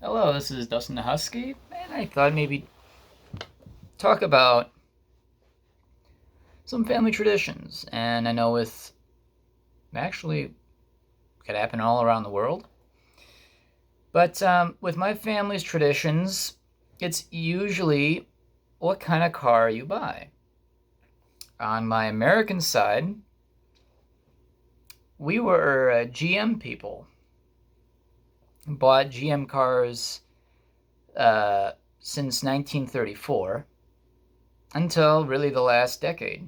Hello, this is Dustin DaHusky, and I thought maybe talk about some family traditions. And I know with actually could happen all around the world, but with my family's traditions, it's usually what kind of car you buy. On my American side, we were GM people. Bought GM cars since 1934 until really the last decade.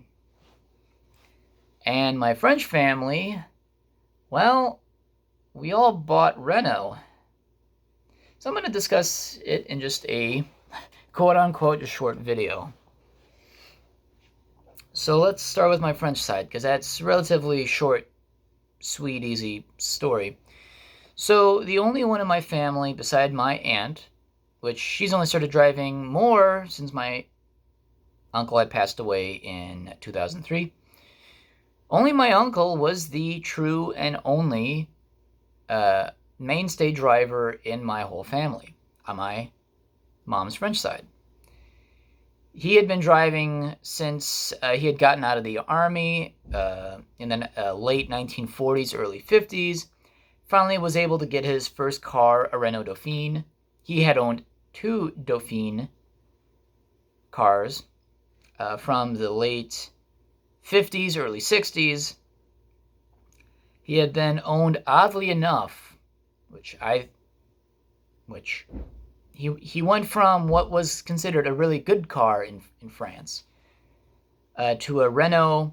And my French family, well, we all bought Renault. So I'm going to discuss it in just a quote-unquote short video. So let's start with my French side, because that's relatively short, sweet, easy story. So the only one in my family beside my aunt, which she's only started driving more since my uncle had passed away in 2003, only my uncle was the true and only mainstay driver in my whole family on my mom's French side. He had been driving since he had gotten out of the army in the late 1940s, early 50s. Finally was able to get his first car, a Renault Dauphine. He had owned two Dauphine cars from the late 50s, early 60s. He had then owned, oddly enough, he went from what was considered a really good car in France to a Renault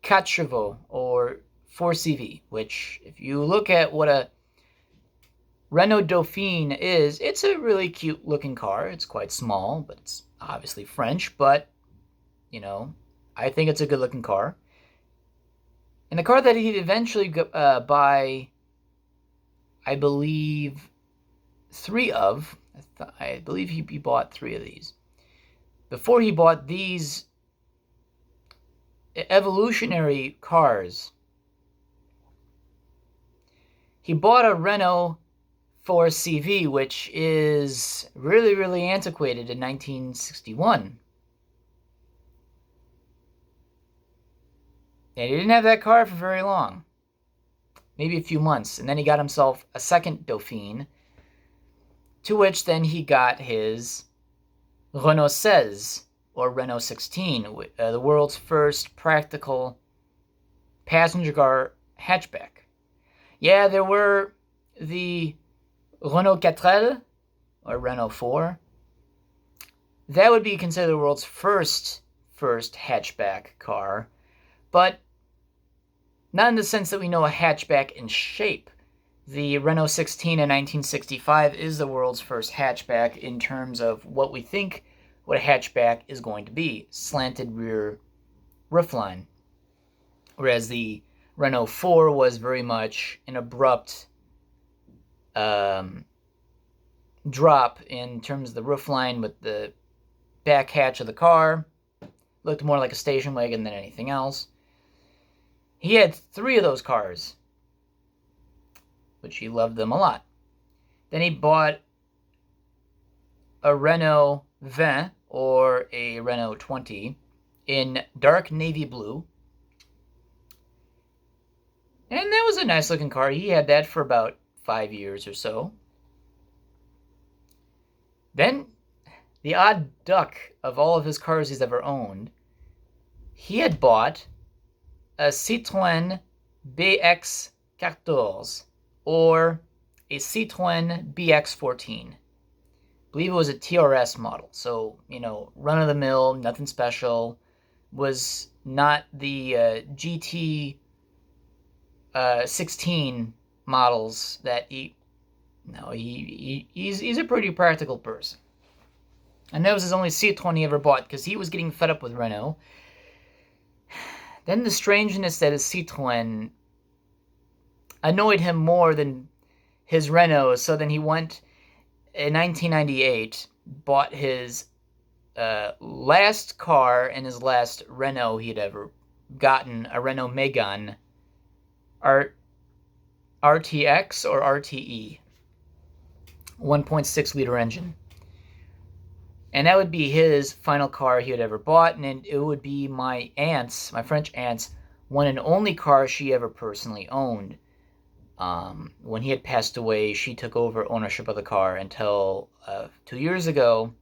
4 chevaux or 4CV, which if you look at what a Renault Dauphine is, it's a really cute looking car. It's quite small, but it's obviously French, but you know, I think it's a good looking car. And the car that he'd eventually buy, I believe, I believe he bought three of these. Before he bought these evolutionary cars, he bought a Renault 4CV, which is really, really antiquated in 1961. And he didn't have that car for very long, maybe a few months. And then he got himself a second Dauphine, to which then he got his Renault 16 or Renault 16, the world's first practical passenger car hatchback. Yeah, there were the Renault 4 or Renault 4. That would be considered the world's first hatchback car, but not in the sense that we know a hatchback in shape. The Renault 16 in 1965 is the world's first hatchback in terms of what we think what a hatchback is going to be, slanted rear roofline. Whereas the Renault 4 was very much an abrupt drop in terms of the roofline with the back hatch of the car. Looked more like a station wagon than anything else. He had three of those cars, which he loved them a lot. Then he bought a Renault 20 or a Renault 20 in dark navy blue. And that was a nice looking car. He had that for about 5 years or so. Then, the odd duck of all of his cars he's ever owned, he had bought a Citroën BX14 or a Citroën BX14. I believe it was a TRS model, so, run-of-the-mill, nothing special. Was not the GT 16 models that he's a pretty practical person. And that was his only Citroën he ever bought, because he was getting fed up with Renault. Then the strangeness that his Citroën annoyed him more than his Renault, so then he went in 1998, bought his last car and his last Renault he had ever gotten, a Renault Megane RTX or RTE. 1.6 liter engine. And that would be his final car he had ever bought, and it would be my French aunt's, one and only car she ever personally owned. When he had passed away, she took over ownership of the car until 2 years ago.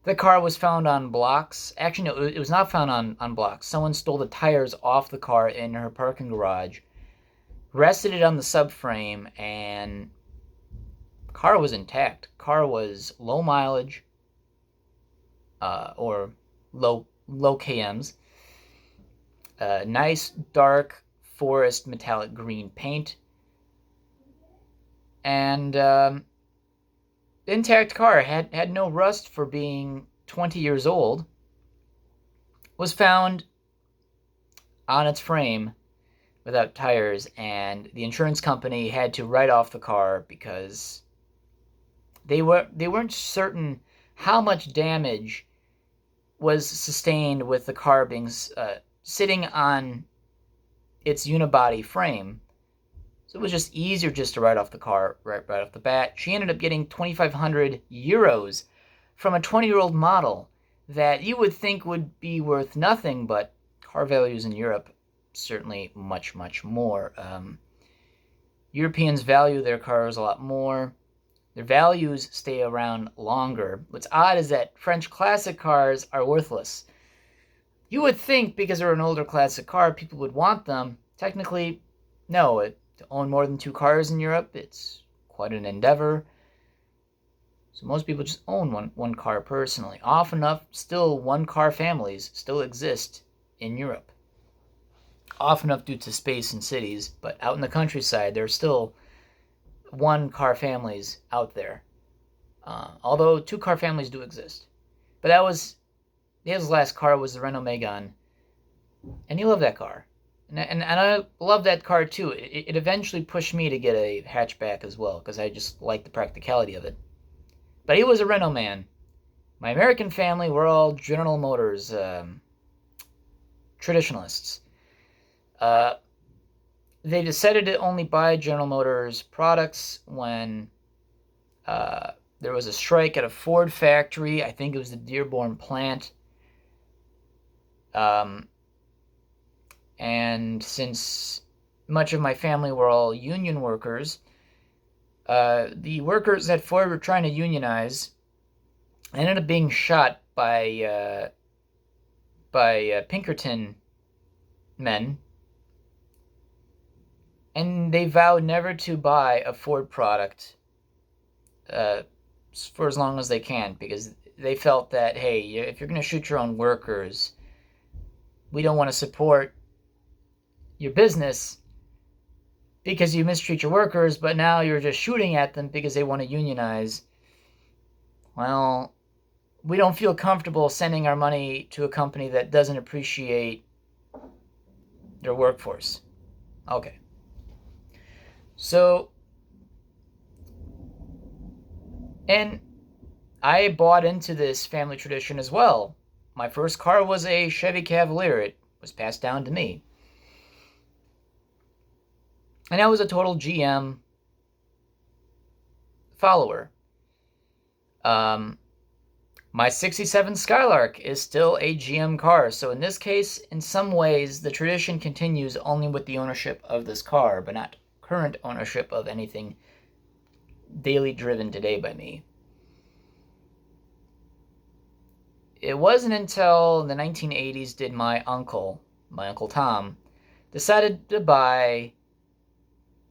The car was found on blocks. Actually, no, it was not found on blocks. Someone stole the tires off the car in her parking garage, rested it on the subframe, and the car was intact. Car was low mileage, or low KMs. Nice dark forest metallic green paint, and intact car, had no rust for being 20 years old. Was found on its frame without tires, and the insurance company had to write off the car because they weren't certain how much damage was sustained with the car being sitting on its unibody frame. So it was just easier just to write off the car right off the bat. She ended up getting 2,500 euros from a 20-year-old model that you would think would be worth nothing, but car values in Europe certainly much, much more. Europeans value their cars a lot more. Their values stay around longer. What's odd is that French classic cars are worthless. You would think because they're an older classic car, people would want them. Technically, no. To own more than 2 cars in Europe, it's quite an endeavor. So most people just own one car personally. Often enough, still one-car families still exist in Europe. Often enough due to space in cities, but out in the countryside, there are still one-car families out there. Although 2-car families do exist. But that was his last car, was the Renault Megane, and he loved that car. And I love that car too. It eventually pushed me to get a hatchback as well, because I just like the practicality of it. But he was a Renault man. My American family were all General Motors traditionalists. They decided to only buy General Motors products when there was a strike at a Ford factory. I think it was the Dearborn plant. And since much of my family were all union workers, the workers at Ford were trying to unionize. Ended up being shot by Pinkerton men, and they vowed never to buy a Ford product for as long as they can, because they felt that, hey, if you're going to shoot your own workers, we don't want to support your business because you mistreat your workers, but now you're just shooting at them because they want to unionize. Well, we don't feel comfortable sending our money to a company that doesn't appreciate their workforce. Okay. So, and I bought into this family tradition as well. My first car was a Chevy Cavalier. It was passed down to me. And I was a total GM follower. My 67 Skylark is still a GM car. So in this case, in some ways, the tradition continues only with the ownership of this car, but not current ownership of anything daily driven today by me. It wasn't until the 1980s did my uncle Tom, decided to buy,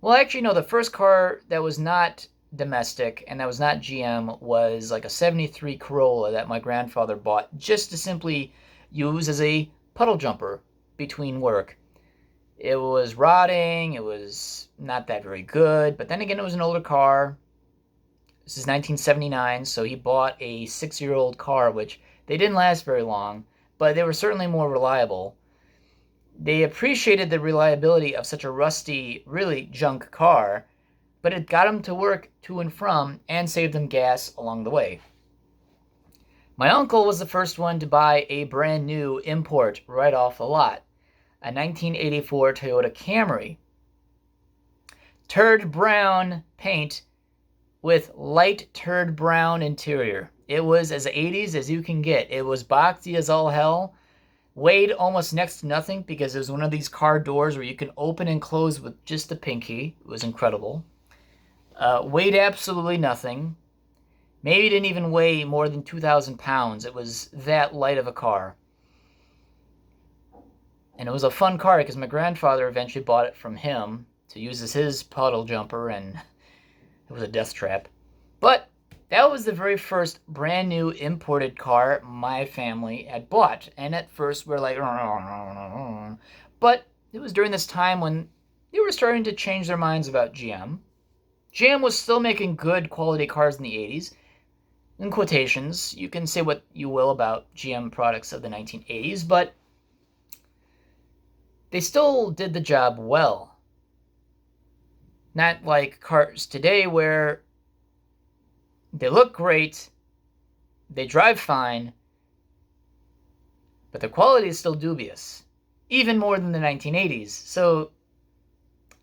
well, actually, no, the first car that was not domestic and that was not GM was like a 73 Corolla that my grandfather bought just to simply use as a puddle jumper between work. It was rotting, it was not that very good, but then again, it was an older car. This is 1979, so he bought a 6-year-old car, which they didn't last very long, but they were certainly more reliable. They appreciated the reliability of such a rusty, really junk car, but it got them to work to and from and saved them gas along the way. My uncle was the first one to buy a brand new import right off the lot, a 1984 Toyota Camry. Turd brown paint with light turd brown interior. It was as 80s as you can get. It was boxy as all hell. Weighed almost next to nothing because it was one of these car doors where you can open and close with just a pinky. It was incredible. Weighed absolutely nothing. Maybe didn't even weigh more than 2,000 pounds. It was that light of a car. And it was a fun car because my grandfather eventually bought it from him to use as his puddle jumper, and it was a death trap. But that was the very first brand new imported car my family had bought. And at first we were like, but it was during this time when they were starting to change their minds about GM. GM was still making good quality cars in the 80s. In quotations, you can say what you will about GM products of the 1980s, but they still did the job well. Not like cars today where they look great, they drive fine, but the quality is still dubious, even more than the 1980s. So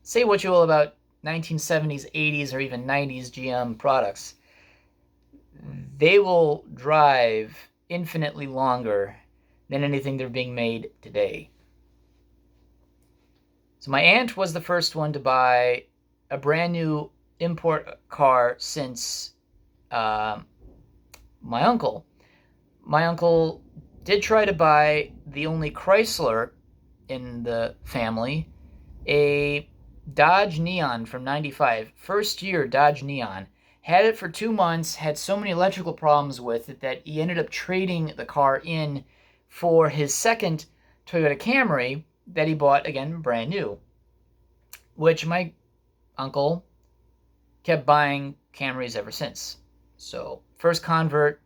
say what you will about 1970s, 80s, or even 90s GM products. They will drive infinitely longer than anything they're being made today. So my aunt was the first one to buy a brand new import car since my uncle. My uncle did try to buy the only Chrysler in the family, a Dodge Neon from 95. First year Dodge Neon. Had it for 2 months, had so many electrical problems with it that he ended up trading the car in for his second Toyota Camry that he bought, again, brand new. Which my uncle kept buying Camrys ever since. So, first convert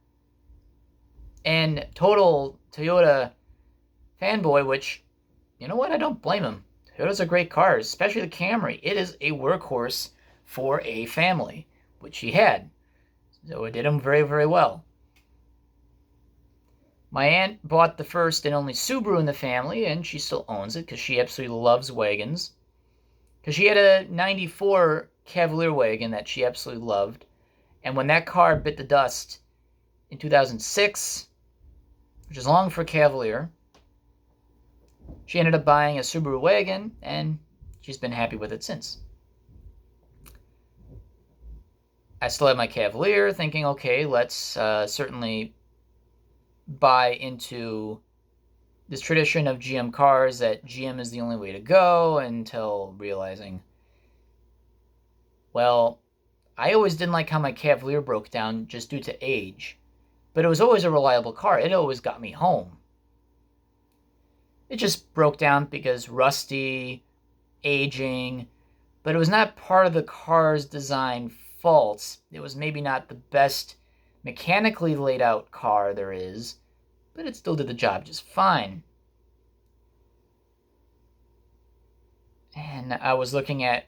and total Toyota fanboy, which, you know what, I don't blame him. Toyotas are great cars, especially the Camry. It is a workhorse for a family, which he had. So it did him very, very well. My aunt bought the first and only Subaru in the family, and she still owns it because she absolutely loves wagons. Because she had a 94 Cavalier wagon that she absolutely loved. And when that car bit the dust in 2006, which is long for Cavalier, she ended up buying a Subaru wagon, and she's been happy with it since. I still have my Cavalier, thinking, okay, let's certainly buy into this tradition of GM cars that GM is the only way to go, until realizing, well, I always didn't like how my Cavalier broke down just due to age, but it was always a reliable car. It always got me home. It just broke down because rusty, aging, but it was not part of the car's design faults. It was maybe not the best mechanically laid out car there is, but it still did the job just fine. And I was looking at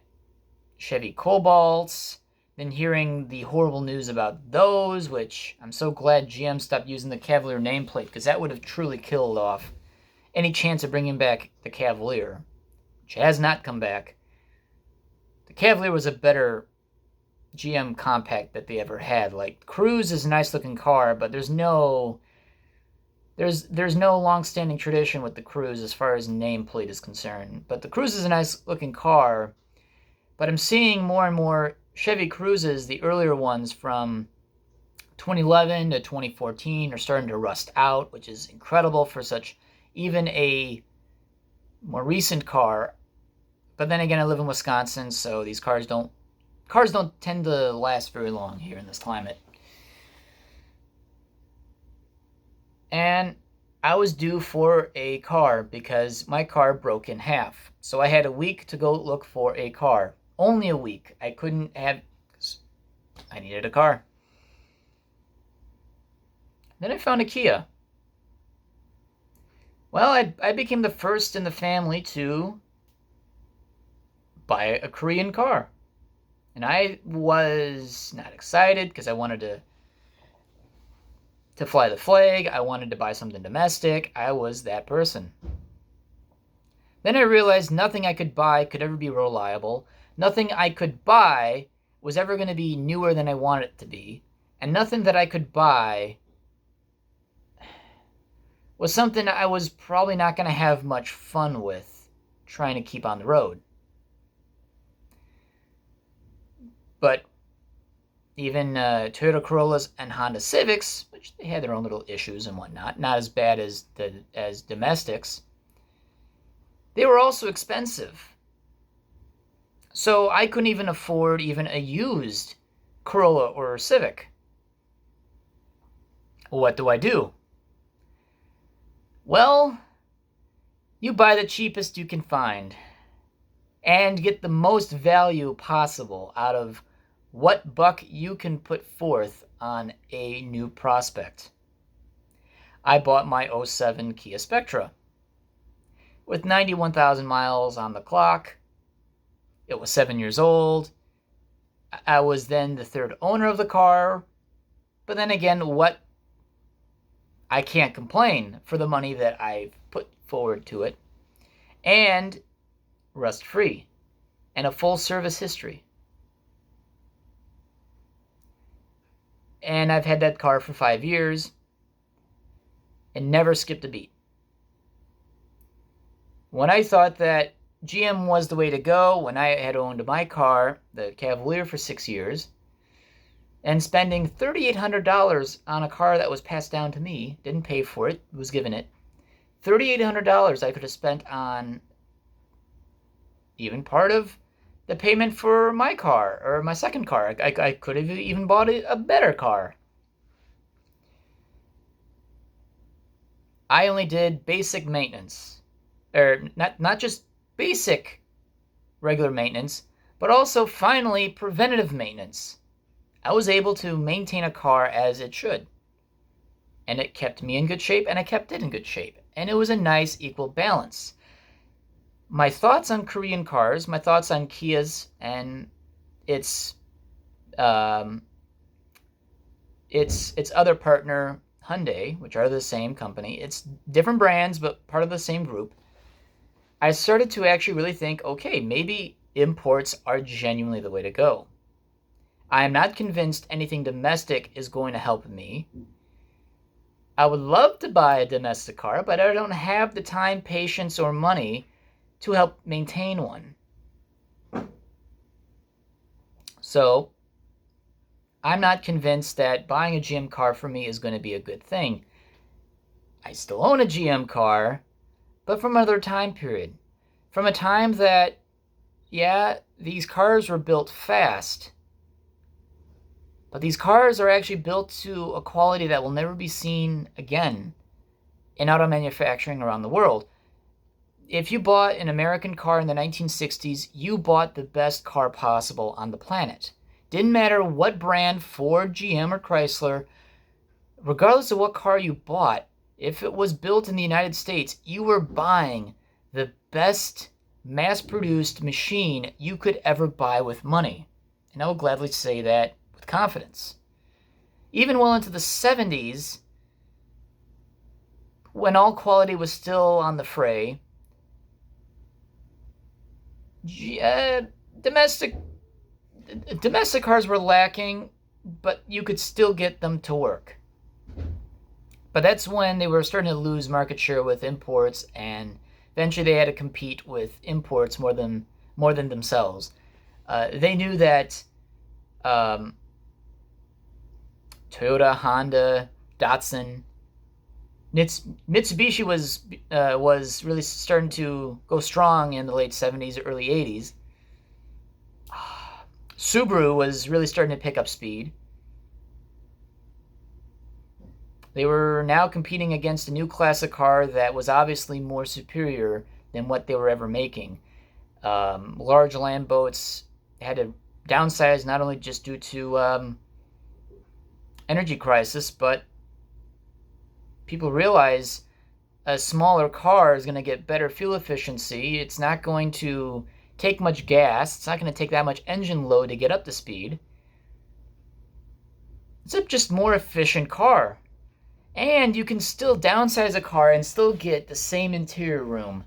Chevy Cobalts, then hearing the horrible news about those, which I'm so glad GM stopped using the Cavalier nameplate, because that would have truly killed off any chance of bringing back the Cavalier, which has not come back. The Cavalier was a better GM compact that they ever had. Like, Cruze is a nice looking car, but there's no long-standing tradition with the Cruze as far as nameplate is concerned. But the Cruze is a nice looking car, but I'm seeing more and more Chevy Cruzes, the earlier ones from 2011 to 2014, are starting to rust out, which is incredible for such even a more recent car. But then again, I live in Wisconsin, so these cars don't tend to last very long here in this climate. And I was due for a car because my car broke in half. So I had a week to go look for a car. Only a week. I couldn't have... I needed a car. Then I found a Kia. Well, I became the first in the family to buy a Korean car. And I was not excited because I wanted to fly the flag. I wanted to buy something domestic. I was that person. Then I realized nothing I could buy could ever be reliable. Nothing I could buy was ever going to be newer than I wanted it to be, and nothing that I could buy was something I was probably not going to have much fun with trying to keep on the road. But even Toyota Corollas and Honda Civics, which they had their own little issues and whatnot, not as bad as domestics, they were also expensive. So I couldn't even afford even a used Corolla or Civic. What do? Well, you buy the cheapest you can find and get the most value possible out of what buck you can put forth on a new prospect. I bought my 07 Kia Spectra. With 91,000 miles on the clock, it was 7 years old. I was then the third owner of the car. But then again, I can't complain for the money that I've put forward to it. And rust-free. And a full service history. And I've had that car for 5 years and never skipped a beat. When I thought that GM was the way to go, when I had owned my car, the Cavalier, for 6 years, and spending $3,800 on a car that was passed down to me, didn't pay for it, was given it, $3,800 I could have spent on even part of the payment for my car, or my second car. I could have even bought a better car. I only did basic maintenance. Or not just basic regular maintenance, but also finally preventative maintenance. I was able to maintain a car as it should. And it kept me in good shape, and I kept it in good shape. And it was a nice equal balance. My thoughts on Korean cars, my thoughts on Kias and its other partner, Hyundai, which are the same company. It's different brands, but part of the same group. I started to actually really think, okay, maybe imports are genuinely the way to go. I am not convinced anything domestic is going to help me. I would love to buy a domestic car, but I don't have the time, patience, or money to help maintain one. So, I'm not convinced that buying a GM car for me is going to be a good thing. I still own a GM car, but from another time period. From a time that, yeah, these cars were built fast, but these cars are actually built to a quality that will never be seen again in auto manufacturing around the world. If you bought an American car in the 1960s, you bought the best car possible on the planet. Didn't matter what brand, Ford, GM, or Chrysler, regardless of what car you bought, if it was built in the United States, you were buying the best mass-produced machine you could ever buy with money. And I will gladly say that with confidence. Even well into the 70s, when all quality was still on the fray, domestic cars were lacking, but you could still get them to work. But that's when they were starting to lose market share with imports, and eventually they had to compete with imports more than themselves. They knew that Toyota, Honda, Dustin, Mitsubishi was really starting to go strong in the late 70s, early 80s. Subaru was really starting to pick up speed. They were now competing against a new class of car that was obviously more superior than what they were ever making. Large land boats had to downsize, not only just due to energy crisis, but people realize a smaller car is going to get better fuel efficiency. It's not going to take much gas. It's not going to take that much engine load to get up to speed. It's a just more efficient car. And you can still downsize a car and still get the same interior room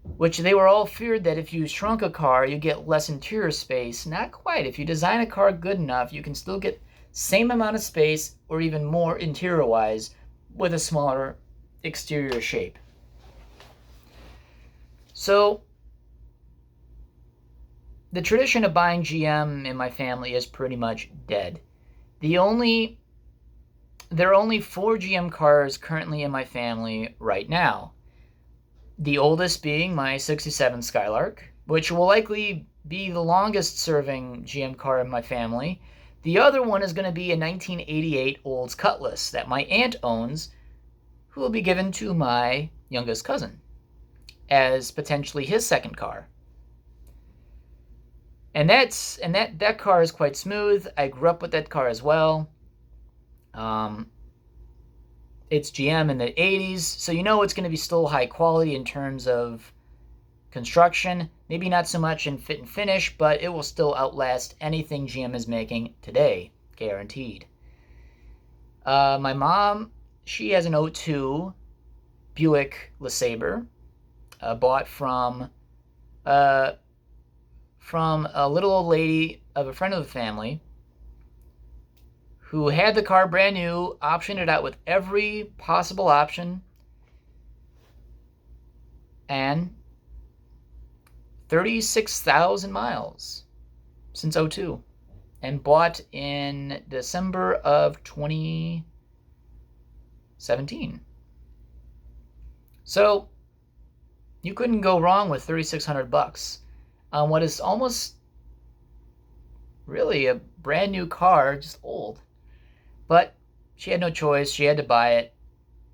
which they were all feared that if you shrunk a car, you get less interior space. Not quite. If you design a car good enough, you can still get same amount of space or even more interior-wise with a smaller exterior shape. So the tradition of buying GM in my family is pretty much dead. There are only 4 GM cars currently in my family right now. The oldest being my 67 Skylark, which will likely be the longest serving GM car in my family. The other one is going to be a 1988 Olds Cutlass that my aunt owns, who will be given to my youngest cousin as potentially his second car. And that car is quite smooth. I grew up with that car as well. It's GM in the 80s, so you know it's going to be still high quality in terms of construction. Maybe not so much in fit and finish, but it will still outlast anything GM is making today, guaranteed. My mom, she has an 02 Buick LeSabre, bought from a little old lady of a friend of the family who had the car brand new, optioned it out with every possible option, and 36,000 miles since 02, and bought in December of 2017. So you couldn't go wrong with $3,600 on what is almost really a brand new car, just old. But she had no choice. She had to buy it.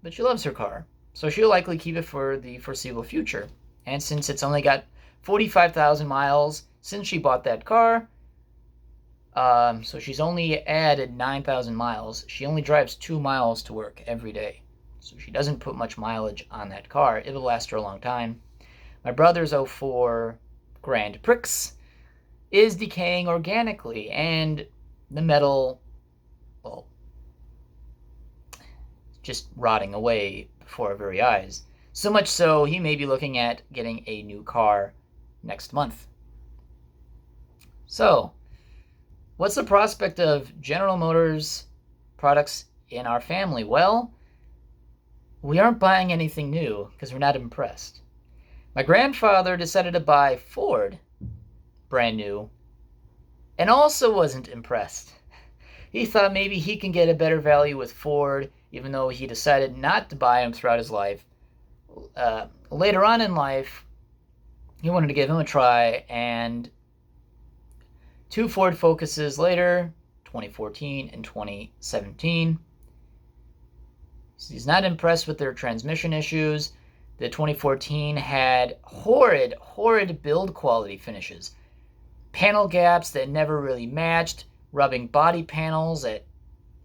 But she loves her car, so she'll likely keep it for the foreseeable future. And since it's only got 45,000 miles since she bought that car, so she's only added 9,000 miles. She only drives 2 miles to work every day, so she doesn't put much mileage on that car. It'll last her a long time. My brother's 04 Grand Prix is decaying organically, and the metal, well, just rotting away before our very eyes. So much so, he may be looking at getting a new car next month. So, what's the prospect of General Motors products in our family? Well, we aren't buying anything new because we're not impressed. My grandfather decided to buy Ford, brand new, and also wasn't impressed. He thought maybe he can get a better value with Ford, even though he decided not to buy them throughout his life. Later on in life, he wanted to give him a try, and 2 Ford Focuses later, 2014 and 2017, he's not impressed with their transmission issues. The 2014 had horrid build quality finishes. Panel gaps that never really matched, rubbing body panels that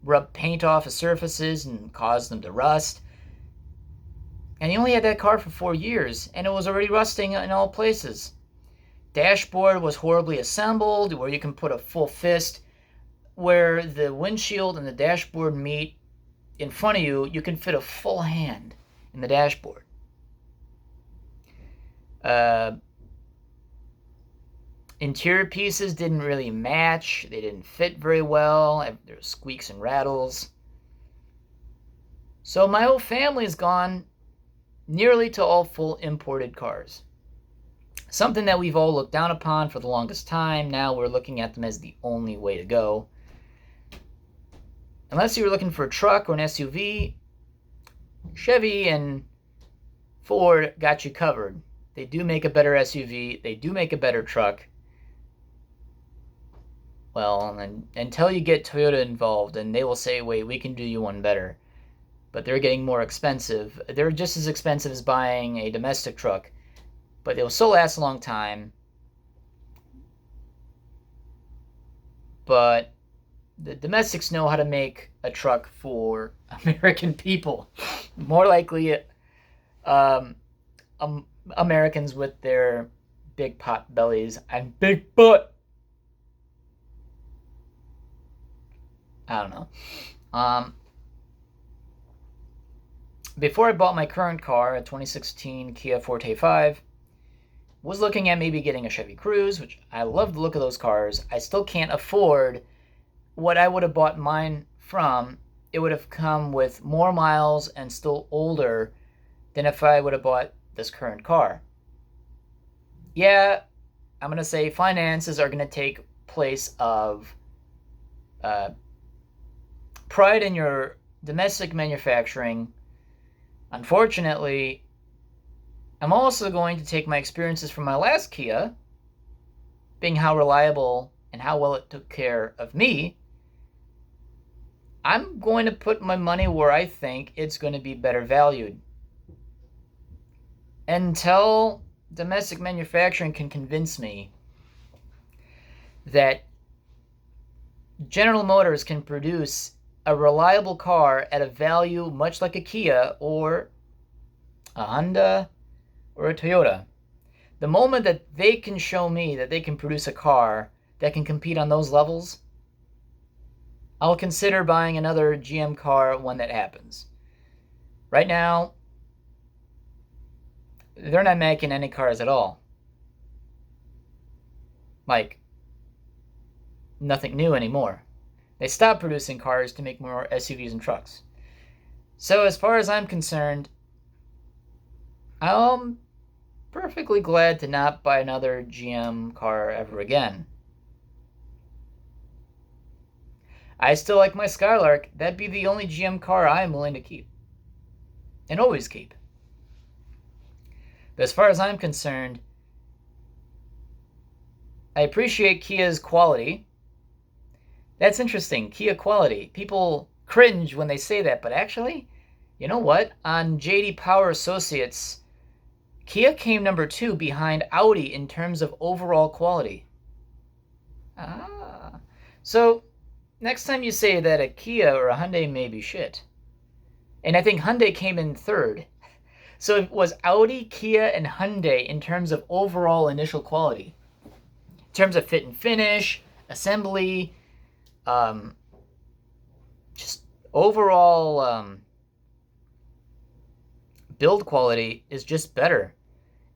rubbed paint off of surfaces and caused them to rust. And he only had that car for 4 years, and it was already rusting in all places. Dashboard was horribly assembled, where you can put a full fist. Where the windshield and the dashboard meet in front of you, you can fit a full hand in the dashboard. Interior pieces didn't really match. They didn't fit very well. There were squeaks and rattles. So my whole family's gone nearly to all full imported cars. Something that we've all looked down upon for the longest time. Now we're looking at them as the only way to go. Unless you were looking for a truck or an SUV, Chevy and Ford got you covered. They do make a better SUV. They do make a better truck. Well, and until you get Toyota involved, and they will say, wait, we can do you one better. But they're getting more expensive. They're just as expensive as buying a domestic truck, but they will still last a long time. But the domestics know how to make a truck for American people. More likely, Americans with their big pot bellies and big butt. I don't know. Before I bought my current car, a 2016 Kia Forte 5, was looking at maybe getting a Chevy Cruze, which I love the look of those cars. I still can't afford what I would have bought mine from. It would have come with more miles and still older than if I would have bought this current car. Yeah, I'm going to say finances are going to take place of pride in your domestic manufacturing. Unfortunately, I'm also going to take my experiences from my last Kia, being how reliable and how well it took care of me. I'm going to put my money where I think it's going to be better valued. Until domestic manufacturing can convince me that General Motors can produce a reliable car at a value much like a Kia or a Honda or a Toyota, the moment that they can show me that they can produce a car that can compete on those levels, I'll consider buying another GM car when that happens. Right now, they're not making any cars at all. Like, nothing new anymore. They stopped producing cars to make more SUVs and trucks. So as far as I'm concerned, I'm perfectly glad to not buy another GM car ever again. I still like my Skylark. That'd be the only GM car I'm willing to keep. And always keep. But as far as I'm concerned, I appreciate Kia's quality. That's interesting, Kia quality. People cringe when they say that, but actually, you know what? On J.D. Power Associates, Kia came number 2 behind Audi in terms of overall quality. So next time you say that a Kia or a Hyundai may be shit, and I think Hyundai came in 3rd. So it was Audi, Kia, and Hyundai in terms of overall initial quality. In terms of fit and finish, assembly, just overall build quality is just better.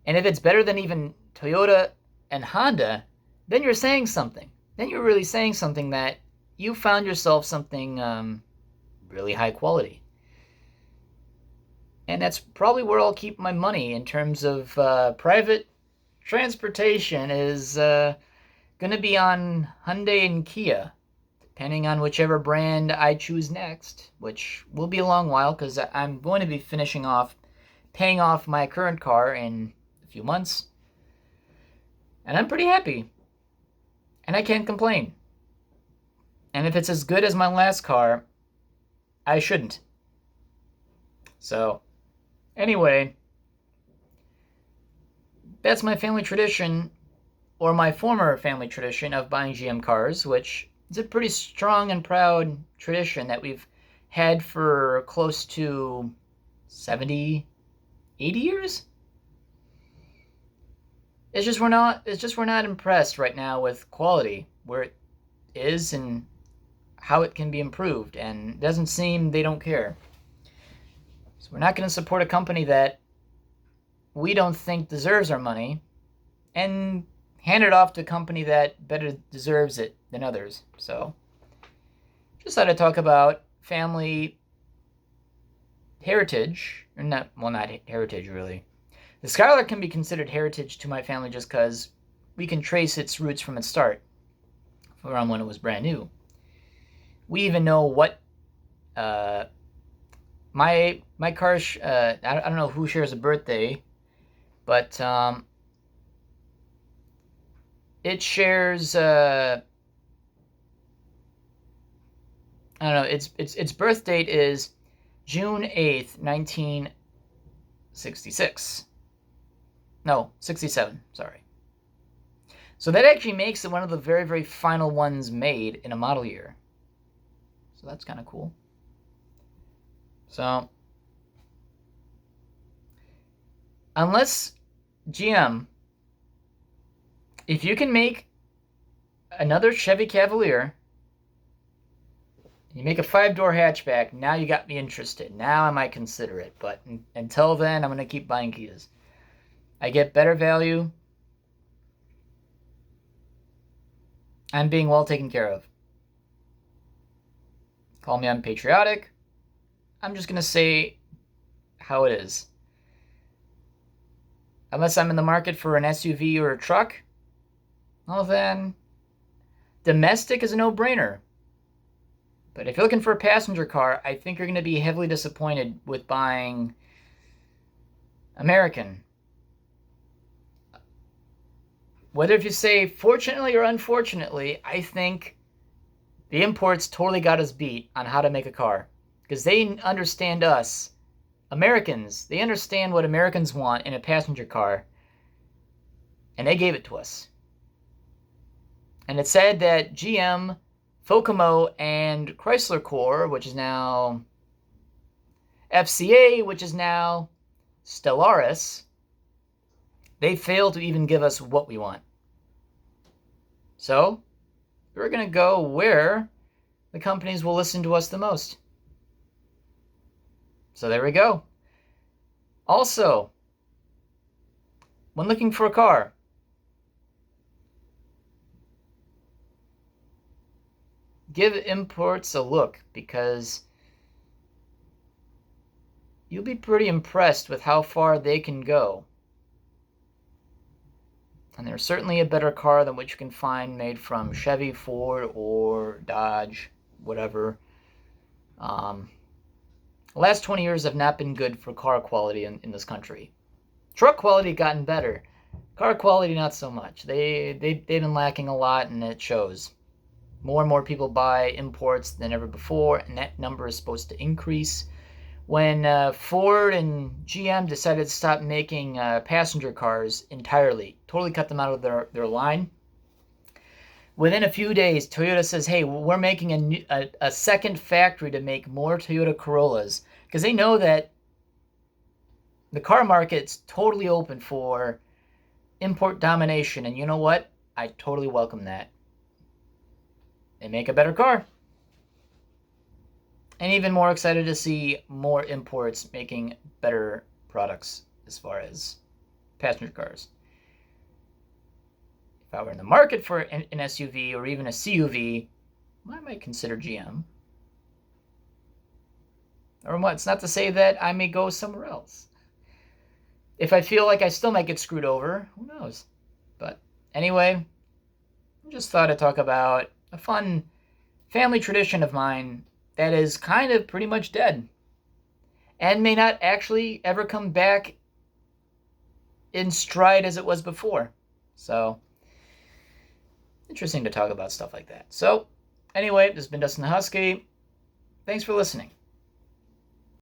And if it's better than even Toyota and Honda, then you're saying something. Then you're really saying something that you found yourself something really high quality. And that's probably where I'll keep my money in terms of private transportation is going to be on Hyundai and Kia, depending on whichever brand I choose next, which will be a long while because I'm going to be paying off my current car in a few months. And I'm pretty happy. And I can't complain. And if it's as good as my last car, I shouldn't. So, anyway, that's my family tradition, or my former family tradition of buying GM cars, which is a pretty strong and proud tradition that we've had for close to 70, 80 years. It's just we're not impressed right now with quality, where it is and how it can be improved, and it doesn't seem they don't care. So we're not going to support a company that we don't think deserves our money and hand it off to a company that better deserves it than others. So just thought I'd talk about family heritage, or not heritage really. The Skylark can be considered heritage to my family just because we can trace its roots from its start, around when it was brand new. We even know what my car. I don't know who shares a birthday, but it shares. I don't know. Its birth date is June 8th, 1966. No, 67. Sorry. So that actually makes it one of the very, very final ones made in a model year. So that's kind of cool. So, unless GM, if you can make another Chevy Cavalier, you make a 5-door hatchback, now you got me interested. Now I might consider it. But until then, I'm going to keep buying Kias. I get better value. I'm being well taken care of. Call me unpatriotic. I'm just going to say how it is. Unless I'm in the market for an SUV or a truck, well then, domestic is a no-brainer. But if you're looking for a passenger car, I think you're going to be heavily disappointed with buying American. Whether if you say fortunately or unfortunately, I think the imports totally got us beat on how to make a car. Because they understand us, Americans. They understand what Americans want in a passenger car. And they gave it to us. And it said that GM, Fokomo, and Chrysler Core, which is now FCA, which is now Stellaris, they failed to even give us what we want. So, we're going to go where the companies will listen to us the most. So there we go. Also, when looking for a car, give imports a look, because you'll be pretty impressed with how far they can go. And they're certainly a better car than what you can find made from Chevy, Ford, or Dodge, whatever. The last 20 years have not been good for car quality in this country. Truck quality gotten better. Car quality not so much. They've been lacking a lot, and it shows. More and more people buy imports than ever before, and that number is supposed to increase. When Ford and GM decided to stop making passenger cars entirely, totally cut them out of their line, within a few days, Toyota says, hey, we're making a second factory to make more Toyota Corollas, because they know that the car market's totally open for import domination, and you know what? I totally welcome that. They make a better car. And even more excited to see more imports making better products as far as passenger cars. If I were in the market for an SUV or even a CUV, I might consider GM. Or what? It's not to say that I may go somewhere else. If I feel like I still might get screwed over, who knows? But anyway, I just thought I'd talk about a fun family tradition of mine that is kind of pretty much dead and may not actually ever come back in stride as it was before. So, interesting to talk about stuff like that. So, anyway, this has been Dustin DaHusky. Thanks for listening.